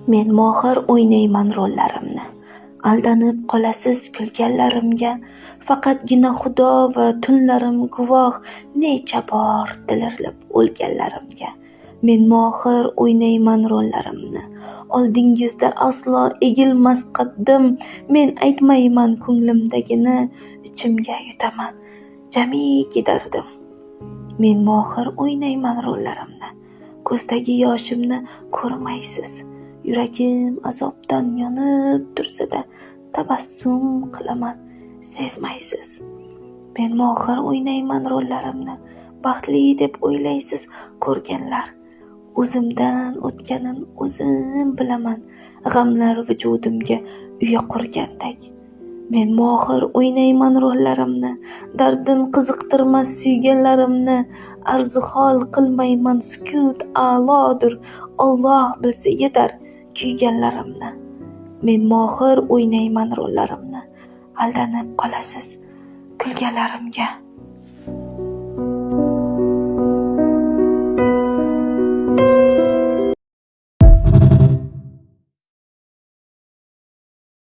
Men mohir o'ynayman rollarimni. Aldanib qolasiz kulganlarimga. Faqatgina Xudo va tunlarim guvoh necha bor dirilib o'lganlarimga. Men mohir o'ynayman rollarimni. Oldingizda aslo egilmas qaddim. Men aytmayman ko'nglimdagini, ichimga yutaman jamiki dardim. Men mohir o'ynayman rollarimni. Ko'zdagi yoshimni ko'rmaysiz. Yuragim azobdan yonib tursa-da, tabassum qilaman, sezmaysiz. Men mohir o'ynayman rollarimni. Baxtli deb o'ylaysiz ko'rganlar. O'zimdan o'tganin o'zim bilaman. G'amlar vujudimga uya qurgandek. Men mohir o'ynayman rollarimni. Dardim qiziqtirmas suyganlarimni. Arzuhol qilmayman sukut a'lodir. Alloh bilsa yetar kuyganlarimni. Men mohir o'ynayman rollarimni. Aldanib qolasiz kulganlarimga.